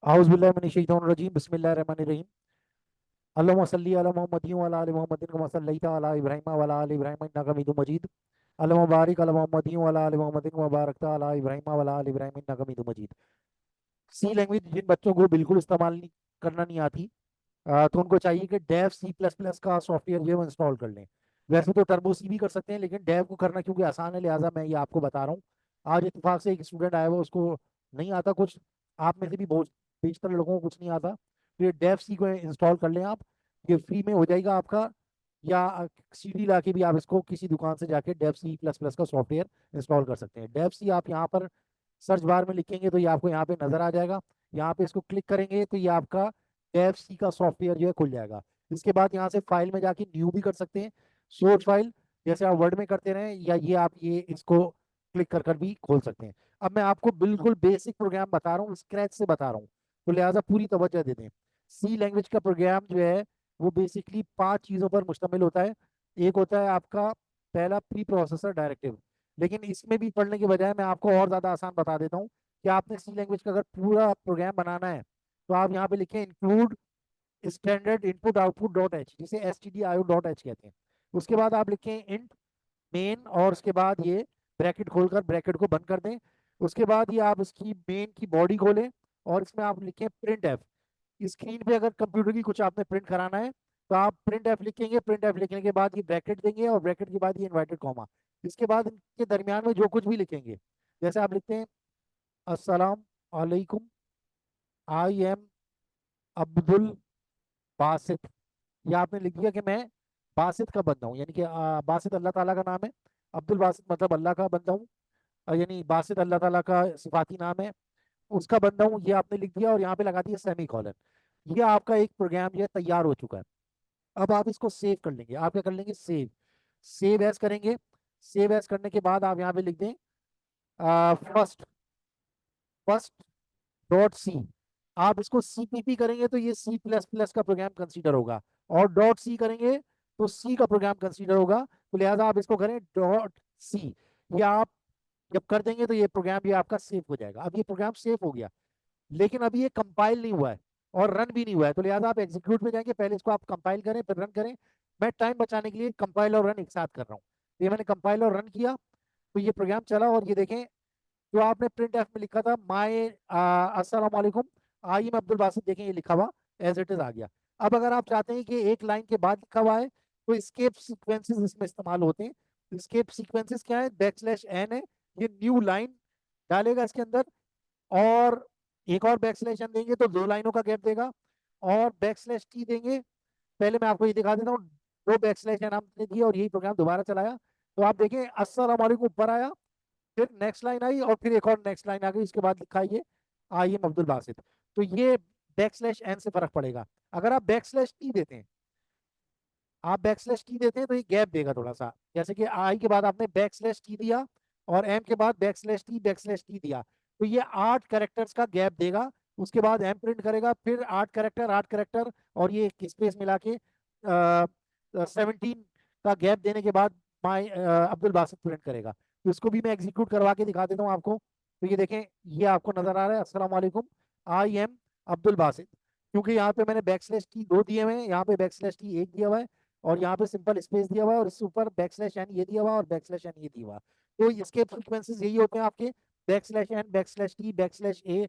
आउज़ बिल्लाहि मिनश शैतानिर रजीम बिस्मिल्लाहिर रहमानिर रहीम। अल्लाहुम्मा सल्ली अला मुहम्मदिन व अला आलि मुहम्मदिन कमा सल्लैता अला इब्राहीम व अला आलि इब्राहीम इन्नका हमीदुम मजीद। अल्लाहुम्मा बारिक अला मुहम्मदिन व अला आलि मुहम्मदिन कमा बारकता अला इब्राहीम व अला आलि इब्राहीम इन्नका हमीदुम मजीद। सी लैंग्वेज जिन बच्चों को बिल्कुल इस्तेमाल नहीं करना नहीं आती, तो उनको चाहिए कि डेव सी प्लस प्लस का सॉफ्टवेयर जो है वो इंस्टॉल कर लें। वैसे तो टर्बो सी भी कर सकते हैं, लेकिन डेव को करना क्योंकि आसान है, लिहाजा मैं ये आपको बता रहा हूँ। आज इत्तेफाक से एक स्टूडेंट आया हुआ, उसको नहीं आता कुछ। आप में से भी बहुत बेशतर लोगों को कुछ नहीं आता, तो ये डेव सी को इंस्टॉल कर लें आप। ये फ्री में हो जाएगा आपका। या सीडी ला के भी आप इसको किसी दुकान से जाके डेव सी प्लस प्लस का सॉफ्टवेयर इंस्टॉल कर सकते हैं। डेव सी आप यहाँ पर सर्च बार में लिखेंगे तो ये आपको यहाँ पे नजर आ जाएगा। यहाँ पे इसको क्लिक करेंगे तो ये आपका एफ का सॉफ्टवेयर जो है खुल जाएगा। इसके बाद यहाँ से फाइल में जाके न्यू भी कर सकते हैं, सोर्स फाइल, जैसे आप वर्ड में करते रहें, या ये आप ये इसको क्लिक कर कर भी खोल सकते हैं। अब मैं आपको बिल्कुल बेसिक प्रोग्राम बता रहा हूँ, स्क्रैच से बता रहा हूँ, तो लिहाजा पूरी तवज्जो दे दें। सी लैंग्वेज का प्रोग्राम जो है वो बेसिकली 5 चीज़ों पर मुश्तमिल होता है। एक होता है आपका पहला प्री प्रोसेसर डायरेक्टिव। लेकिन इसमें भी पढ़ने के बजाय मैं आपको और ज़्यादा आसान बता देता हूँ कि आपने सी लैंग्वेज का अगर पूरा प्रोग्राम बनाना है तो आप यहाँ पे लिखें include standard input output dot h, जिसे S T D I O dot h कहते हैं। उसके बाद आप लिखें इंट मेन, और उसके बाद ये ब्रैकेट खोलकर ब्रैकेट को बंद कर दें। उसके बाद ये आप इसकी मेन की बॉडी खोलें और इसमें आप लिखें प्रिंट एफ। स्क्रीन पे अगर कंप्यूटर की कुछ आपने प्रिंट कराना है तो आप प्रिंट एफ लिखेंगे। प्रिंट एफ लिखने के बाद ये ब्रैकेट देंगे और ब्रैकेट के बाद ये इन्वर्टेड कॉमा। इसके बाद इनके दरमियान में जो कुछ भी लिखेंगे, जैसे आप लिखते हैं अस्सलाम वालेकुम, आई एम अब्दुल बासित। या आपने लिख दिया कि मैं बासित का बंदा हूँ, यानी कि बासित अल्लाह ताला का नाम है। अब्दुल बासित मतलब अल्लाह का बंदा हूँ। यानी बासित अल्लाह ताला का सिफाती नाम है, उसका बंदा हूँ, ये आपने लिख दिया और यहाँ पे लगा दिया सेमी कॉलन। ये आपका एक प्रोग्राम जो है तैयार हो चुका है। अब आप इसको सेव कर लेंगे। आप क्या कर लेंगे? सेव। सेव एज करेंगे। सेव एज करने के बाद आप यहाँ पे लिख दें फर्स्ट फर्स्ट डॉट सी। आप इसको सीपीपी करेंगे तो ये सी प्लस प्लस का प्रोग्राम कंसीडर होगा, और डॉट सी करेंगे तो सी का प्रोग्राम कंसीडर होगा। तो लिहाजा आप इसको करें डॉट सी। या आप जब कर देंगे तो ये प्रोग्राम भी आपका सेव हो जाएगा। अब ये प्रोग्राम सेव हो गया, लेकिन अभी ये कंपाइल नहीं हुआ है और रन भी नहीं हुआ है, तो लिहाजा आप एग्जीक्यूट में जाएंगे। पहले इसको आप कंपाइल करें फिर रन करें। मैं टाइम बचाने के लिए कंपाइल और रन एक साथ कर रहा हूँ। तो ये मैंने कंपाइल और रन किया तो ये प्रोग्राम चला, और ये देखें जो आपने प्रिंट एफ में लिखा था माय अस्सलाम वालेकुम आई एम अब्दुल बासित, देखें ये लिखा हुआ एज इट इज आ गया। अब अगर आप चाहते हैं कि एक लाइन के बाद लिखा हुआ है तो स्केप सीक्वेंसेस इसमें इस्तेमाल होते हैं। स्केप सीक्वेंसेस क्या है? बैक स्लैश एन है, ये न्यू लाइन डालेगा इसके अंदर, और एक और बैक स्लैश एन देंगे तो 2 लाइनों का गैप देगा, और बैक स्लैश टी देंगे। पहले मैं आपको ये दिखा देता हूँ, 2 बैक स्लैश एन हमने दिया और यही प्रोग्राम दोबारा चलाया तो आप देखें अस्सलाम वालेकुम ऊपर आया, फिर नेक्स्ट लाइन आई और फिर एक और नेक्स्ट लाइन आ गई, इसके बाद लिखा है ये आई एम अब्दुल बासित। तो ये बैक स्लैश एन से फर्क पड़ेगा। अगर आप बैक स्लैश टी देते हैं, आप बैक स्लैश टी देते हैं तो ये गैप देगा थोड़ा सा, जैसे कि आई के बाद आपने बैक स्लैश टी दिया और एम के बाद बैक स्लैश टी दिया, तो ये 8 कैरेक्टर्स का गैप देगा। उसके बाद एम प्रिंट करेगा, फिर 8 कैरेक्टर 8 कैरेक्टर, और ये स्पेस मिला के 17 का गैप देने के बाद माई अब्दुल बासित प्रिंट करेगा। तो इसको भी मैं एग्जीक्यूट करवा के दिखा देता हूँ आपको। तो ये देखें, ये आपको नजर आ रहा है अस्सलाम वालेकुम आई एम अब्दुल बासित। क्योंकि यहाँ पे मैंने बैक स्लैश टी 2 दिए हुए हैं, यहाँ पे बैक स्लैश टी 1 दिया हुआ है, और यहाँ पे सिंपल स्पेस दिया हुआ है, और इसके ऊपर बैक स्लैश एन ये दिया हुआ है और बैक स्लैश एन ये दिया हुआ है। तो इसके फ्रीक्वेंसीज यही होते हैं आपके, backslash n, backslash t, backslash a,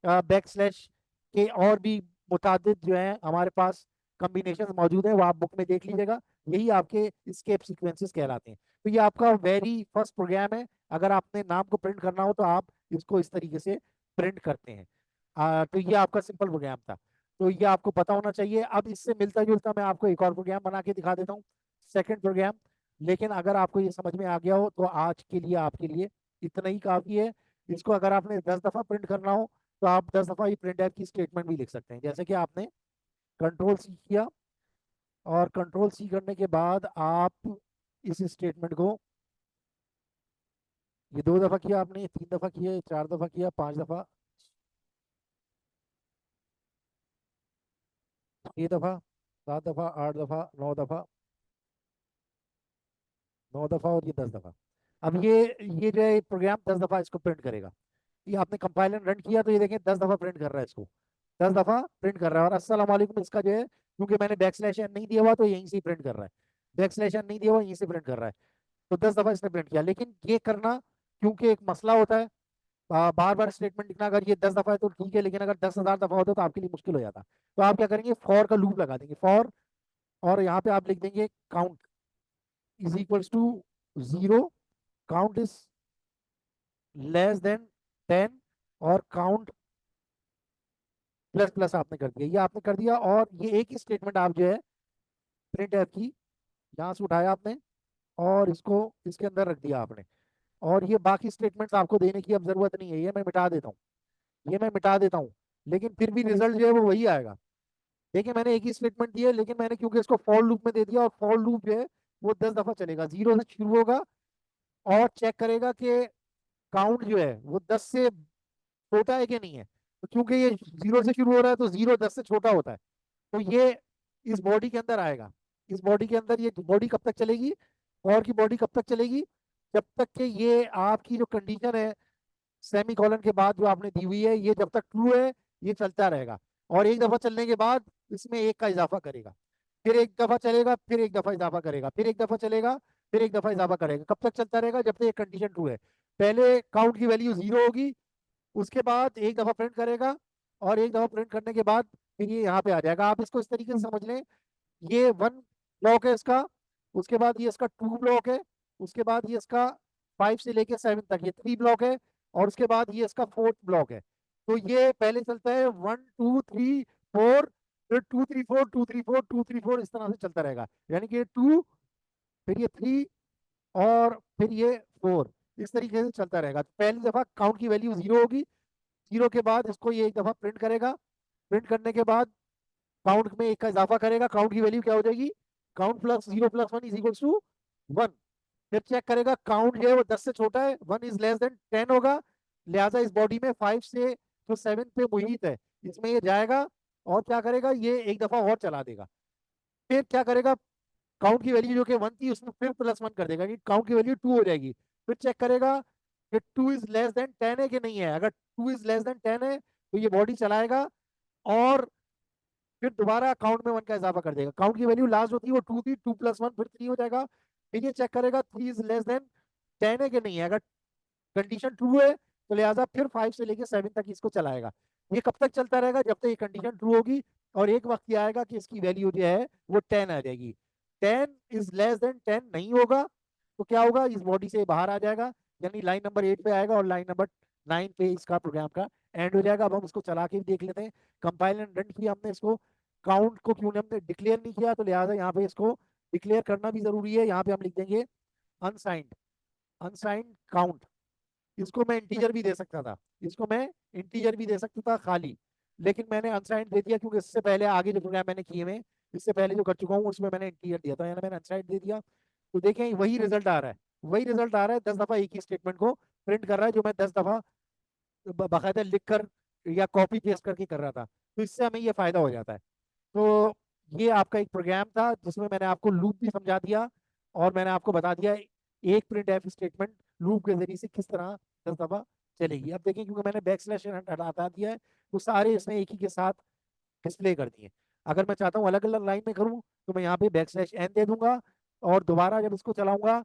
backslash k और भी मुतादिद जो है हमारे पास कॉम्बिनेशन मौजूद है, वो आप बुक में देख लीजिएगा। यही आपके स्केप सीक्वेंसेस कहलाते हैं। तो ये आपका वेरी फर्स्ट प्रोग्राम है। अगर आपने नाम को प्रिंट करना हो तो आप इसको इस तरीके से प्रिंट करते हैं। तो ये आपका सिंपल प्रोग्राम था, तो ये आपको पता होना चाहिए। अब इससे मिलता जुलता मैं आपको एक और प्रोग्राम बना के दिखा देता हूँ, सेकंड प्रोग्राम। लेकिन अगर आपको ये समझ में आ गया हो तो आज के लिए आपके लिए इतना ही काफ़ी है। इसको अगर आपने 10 दफ़ा प्रिंट करना हो तो आप 10 दफ़ा ही प्रिंट एफ की स्टेटमेंट भी लिख सकते हैं। जैसे कि आपने कंट्रोल सी किया, और कंट्रोल सी करने के बाद आप इस स्टेटमेंट को ये 2 दफ़ा किया, आपने 3 दफ़ा किया, 4 दफ़ा किया, 5 दफ़ा, 6 दफ़ा, 7 दफ़ा, 8 दफ़ा, 9 दफ़ा, 9 दफ़ा, और ये 10 दफ़ा। अब ये जो है प्रोग्राम 10 दफ़ा इसको प्रिंट करेगा। ये आपने कंपाइलर रन किया तो ये देखें 10 दफ़ा प्रिंट कर रहा है इसको। 10 दफा प्रिंट कर रहा है। और अस्सलाम वालेकुम इसका जो है, क्योंकि मैंने बैक स्लैश एन नहीं दिया हुआ तो यहीं से प्रिंट कर रहा है, बैक स्लैश एन नहीं दिया हुआ यहीं से प्रिंट कर रहा है। तो 10 दफा इसने प्रिंट किया। लेकिन ये करना, क्योंकि एक मसला होता है, बार बार स्टेटमेंट लिखना, अगर ये 10 दफा है तो ठीक है, लेकिन अगर 10,000 दफा होता तो आपके लिए मुश्किल हो जाता। तो आप क्या करेंगे, फॉर का लूप लगा देंगे, फॉर, और यहाँ पे आप लिख देंगे count is equals to 0, count is less than 10, और काउंट प्लस प्लस आपने कर दिया, ये आपने कर दिया। और ये एक ही स्टेटमेंट आप जो है प्रिंट एफ की यहाँ से उठाया आपने और इसको इसके अंदर रख दिया आपने। और ये बाकी स्टेटमेंट्स आपको देने की अब जरूरत नहीं है, ये मैं मिटा देता हूँ, ये मैं मिटा देता हूँ। लेकिन फिर भी रिजल्ट जो है वो वही आएगा। देखिए मैंने एक ही स्टेटमेंट दी है, लेकिन मैंने क्योंकि इसको फॉर लूप में दे दिया, और फॉर लूप जो है वो 10 दफा चलेगा, 0 से शुरू होगा और चेक करेगा कि काउंट जो है वो 10 से छोटा है कि नहीं है। तो क्योंकि ये 0 से शुरू हो रहा है तो 0 10 से छोटा होता है, तो ये इस बॉडी के अंदर आएगा। इस बॉडी के अंदर ये बॉडी कब तक चलेगी, और की बॉडी कब तक चलेगी, जब तक कि ये आपकी जो कंडीशन है सेमी कॉलन के बाद जो आपने दी हुई है, ये जब तक ट्रू है ये चलता रहेगा। और एक दफा चलने के बाद इसमें एक का इजाफा करेगा, फिर एक दफा चलेगा, फिर एक दफा इजाफा करेगा, फिर एक दफा चलेगा, फिर एक दफा इजाफा करेगा। कब तक चलता रहेगा, जब तक ये कंडीशन ट्रू है। पहले काउंट की वैल्यू 0 होगी, उसके बाद एक दफा प्रिंट करेगा, और एक दफा प्रिंट करने के बाद फिर ये यहाँ पे आ जाएगा। आप इसको इस तरीके से समझ लें, ये 1 ब्लॉक है इसका, उसके बाद ये इसका 2 ब्लॉक है, उसके बाद ये इसका 5 से लेके 7 तक ये 3 ब्लॉक है, और उसके बाद ये इसका 4th ब्लॉक है। तो ये पहले चलता है 1 2 3 4, फिर 2 3 4 2 3 4 2 3 4, इस तरह से चलता रहेगा। यानी कि 2, फिर ये 3, और फिर ये 4, इस तरीके से चलता रहेगा। तो पहली दफा काउंट की वैल्यू 0 होगी, 0 के बाद इसको ये एक दफा प्रिंट करेगा, प्रिंट करने के बाद काउंट में एक का इजाफा करेगा, काउंट की वैल्यू क्या हो जाएगी, count plus 0 plus 1 is equal to 1। फिर चेक करेगा काउंट जो है वो 10 से छोटा है, 1 इज लेस देन 10 होगा, लिहाजा इस बॉडी में 5 से जो 7 पे मुहित है इसमें ये जाएगा, और क्या करेगा, ये एक दफा और चला देगा। फिर क्या करेगा, काउंट की वैल्यू जो कि 1 थी उसमें फिर +1 कर देगा, काउंट की वैल्यू 2 हो जाएगी। फिर चेक करेगा कि 2 इज लेस देन 10 है कि नहीं है, अगर 2 इज लेस देन 10 है तो ये बॉडी चलाएगा, और फिर दोबारा अकाउंट में 1 का इजाफा कर देगा। काउंट की वैल्यू लास्ट होती है वो 2 थी, 2 + 1 फिर 3 हो जाएगा। फिर ये चेक करेगा 3 इज लेस देन 10 है कि नहीं है, अगर कंडीशन ट्रू है तो लिहाजा फिर 5 से लेके 7 तक इसको चलाएगा। ये कब तक चलता रहेगा, जब तक ये कंडीशन ट्रू होगी, और एक वक्त ये आएगा कि इसकी वैल्यू जो है वो 10 आ जाएगी। 10 इज लेस देन 10 नहीं होगा तो क्या होगा, इस बॉडी से बाहर आ जाएगा, यानी लाइन नंबर 8 पे आएगा, और लाइन नंबर 9 पे इसका प्रोग्राम का एंड हो जाएगा। अब हम इसको चला के भी देख लेते हैं। कंपाइल एंड रन किया हमने इसको, काउंट को क्यों हमने डिक्लेयर नहीं किया, तो लिहाजा यहाँ पे इसको डिक्लेयर करना भी जरूरी है। यहाँ पे हम लिख देंगे अनसाइंड, अनसाइंड काउंट। इसको मैं इंटीजर भी दे सकता था, इसको मैं इंटीजर भी दे सकता था खाली, लेकिन मैंने अनसाइंड दे दिया क्योंकि इससे पहले आगे जो प्रोग्राम मैंने किए हुए, इससे पहले जो कर चुका हूँ उसमें मैंने इंटीजर दिया था, यानी मैंने अनसाइंड दे दिया। तो देखें वही रिजल्ट आ रहा है, वही रिजल्ट आ रहा है, 10 दफा एक ही स्टेटमेंट को प्रिंट कर रहा है, जो मैं 10 दफा बाकायदा लिख कर या कॉपी पेस्ट करके कर रहा था। तो इससे हमें ये फायदा हो जाता है। तो ये आपका एक प्रोग्राम था जिसमें मैंने आपको लूप भी समझा दिया, और मैंने आपको बता दिया एक प्रिंट एफ स्टेटमेंट लूप के जरिए से किस तरह 10 दफा चलेगी। अब देखें क्योंकि मैंने बैक स्लैश हटा दिया है तो सारे इसमें एक ही के साथ डिस्प्ले कर दिए। अगर मैं चाहता हूँ अलग अलग लाइन में करूँ तो मैं यहाँ पे \n दे दूंगा, और दोबारा जब इसको चलाऊंगा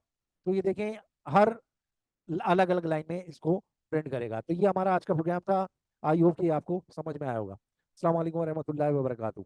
तो ये देखें हर अलग अलग लाइन में इसको प्रिंट करेगा। तो ये हमारा आज का प्रोग्राम था, आई होप कि आपको समझ में आया होगा। अस्सलाम वालेकुम रहमतुल्लाहि व बरकातहू।